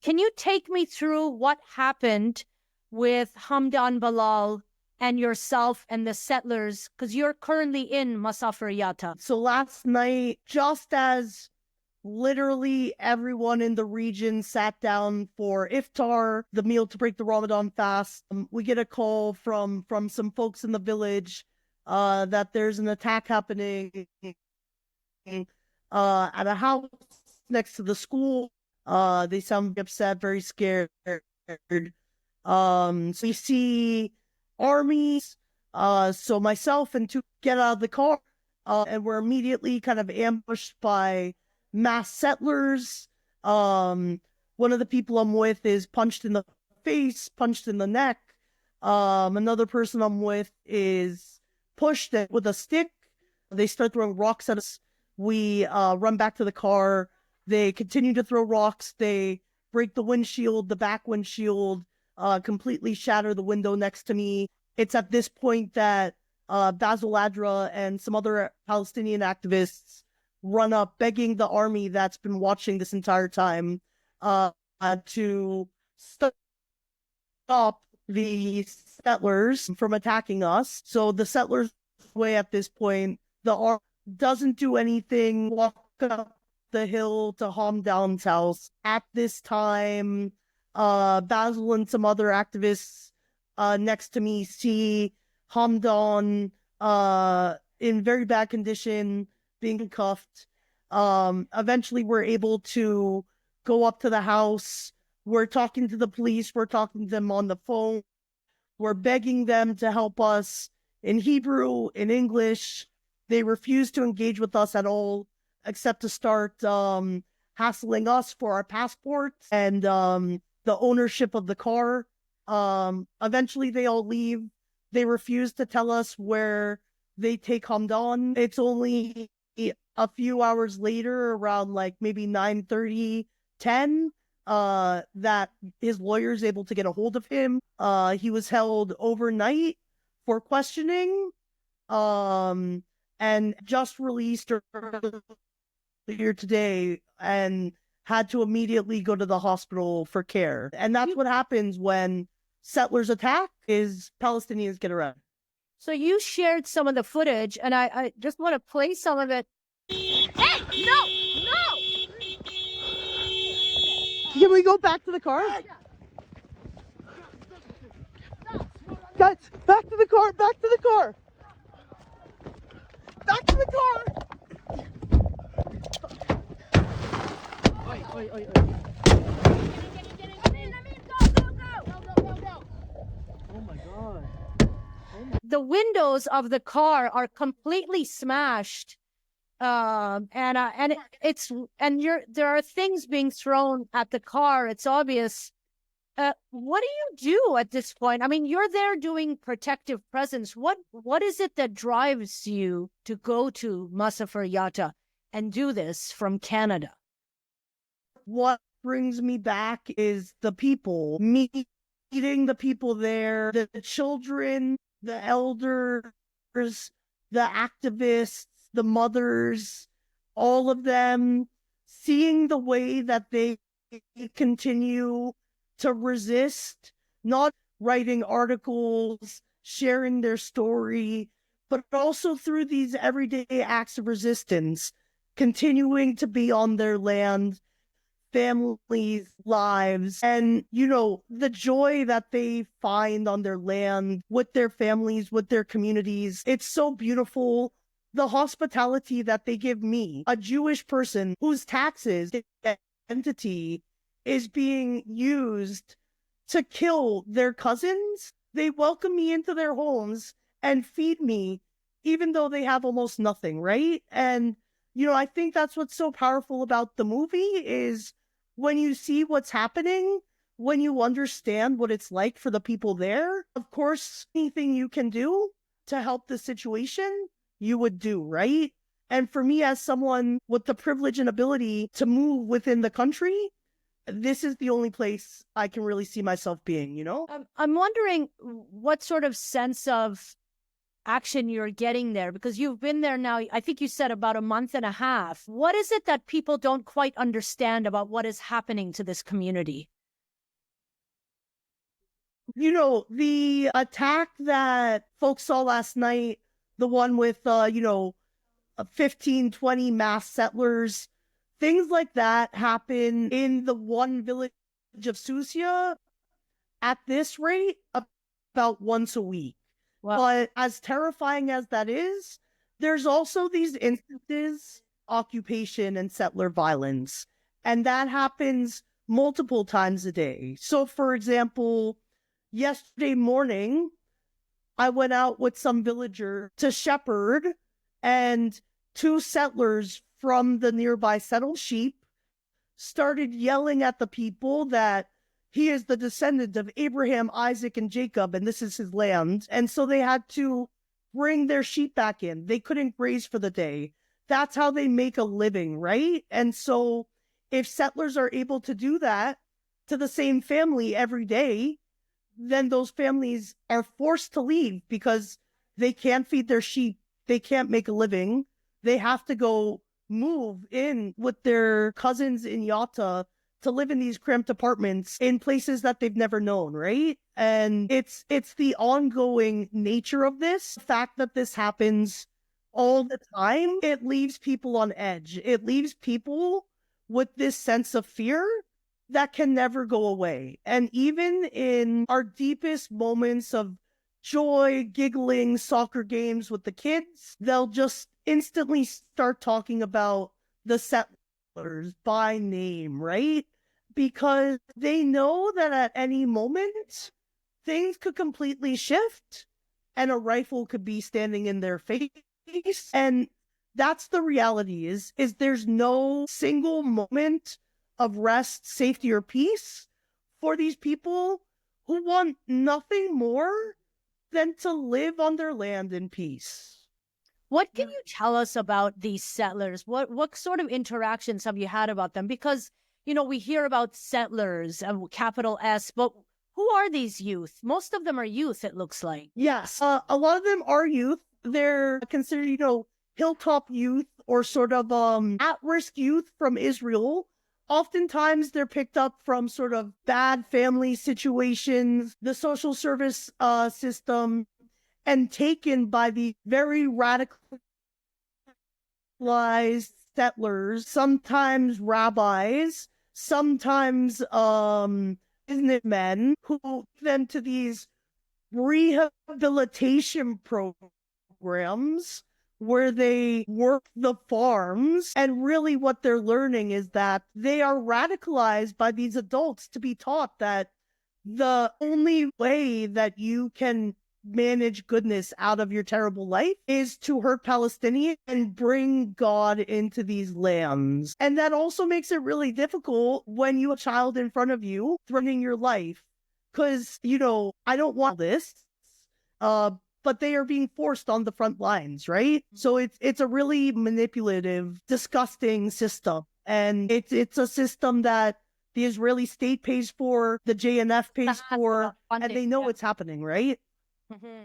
Can you take me through what happened with Hamdan Ballal and yourself and the settlers? Because you're currently in Masafer Yatta. So last night, just as literally everyone in the region sat down for iftar, the meal to break the Ramadan fast, we get a call from some folks in the village that there's an attack happening at a house next to the school. They sound upset, very scared. So we see armies. So myself and two get out of the car, and we're immediately kind of ambushed by mass settlers. One of the people I'm with is punched in the face, punched in the neck. Another person I'm with is pushed with a stick. They start throwing rocks at us. We run back to the car. They continue to throw rocks. They break the windshield, the back windshield, completely shatter the window next to me. It's at this point that Basil Adra and some other Palestinian activists run up begging the army that's been watching this entire time to stop the settlers from attacking us. So the settlers way at this point, the army doesn't do anything, walk up the hill to Hamdan's house. At this time, Basil and some other activists next to me see Hamdan in very bad condition, being cuffed. Eventually, we're able to go up to the house. We're talking to the police. We're talking to them on the phone. We're begging them to help us in Hebrew, in English. They refuse to engage with us at all, except to start hassling us for our passports and the ownership of the car. Eventually, they all leave. They refuse to tell us where they take Hamdan. It's only a few hours later, around like maybe 9:30, 10, that his lawyer is able to get a hold of him. He was held overnight for questioning, and just released earlier today and had to immediately go to the hospital for care. And that's what happens when settlers attack, is Palestinians get arrested. So you shared some of the footage, and I just want to play some of it. Hey, no! Can we go back to the car? Guys, back to the car, back to the car! Back to the car! Oi. Oh my God. The windows of the car are completely smashed. There are things being thrown at the car. It's obvious. What do you do at this point? I mean, you're there doing protective presence. What is it that drives you to go to Masafer Yatta and do this from Canada? What brings me back is the people, meeting the people there, the children, the elders, the activists, the mothers, all of them, seeing the way that they continue to resist, not writing articles, sharing their story, but also through these everyday acts of resistance, continuing to be on their land, families' lives, and, the joy that they find on their land with their families, with their communities. It's so beautiful. The hospitality that they give me, a Jewish person whose taxes entity is being used to kill their cousins. They welcome me into their homes and feed me, even though they have almost nothing, right? And, I think that's what's so powerful about the movie is when you see what's happening, when you understand what it's like for the people there. Of course, anything you can do to help the situation, you would do, right? And for me, as someone with the privilege and ability to move within the country, this is the only place I can really see myself being, I'm wondering what sort of sense of action you're getting there? Because you've been there now, I think you said about a month and a half. What is it that people don't quite understand about what is happening to this community? The attack that folks saw last night, the one with, 15, 20 mass settlers, things like that happen in the one village of Susia at this rate about once a week. Well, But as terrifying as that is, there's also these instances, occupation and settler violence, and that happens multiple times a day. So, for example, yesterday morning, I went out with some villager to shepherd, and two settlers from the nearby settled sheep started yelling at the people that he is the descendant of Abraham, Isaac, and Jacob, and this is his land. And so they had to bring their sheep back in. They couldn't graze for the day. That's how they make a living, right? And so if settlers are able to do that to the same family every day, then those families are forced to leave because they can't feed their sheep. They can't make a living. They have to go move in with their cousins in Yatta to live in these cramped apartments in places that they've never known, right? And it's the ongoing nature of this, the fact that this happens all the time. It leaves people on edge. It leaves people with this sense of fear that can never go away. And even in our deepest moments of joy, giggling, soccer games with the kids, they'll just instantly start talking about the settlers by name, right? Because they know that at any moment, things could completely shift and a rifle could be standing in their face. And that's the reality is there's no single moment of rest, safety, or peace for these people who want nothing more than to live on their land in peace. what can you tell us about these settlers? What sort of interactions have you had about them? Because, we hear about settlers, capital S, but who are these youth? Most of them are youth, it looks like. Yes, a lot of them are youth. They're considered, hilltop youth or sort of at-risk youth from Israel. Oftentimes they're picked up from sort of bad family situations, the social service system, and taken by the very radicalized settlers, sometimes rabbis, sometimes businessmen, who take them to these rehabilitation programs where they work the farms. And really what they're learning is that they are radicalized by these adults to be taught that the only way that you can manage goodness out of your terrible life is to hurt Palestinians and bring God into these lands. And that also makes it really difficult when you have a child in front of you threatening your life. Because, I don't want this. But they are being forced on the front lines, right? So it's a really manipulative, disgusting system. And it's a system that the Israeli state pays for, the JNF pays for, and they know it's happening, right? Mm-hmm.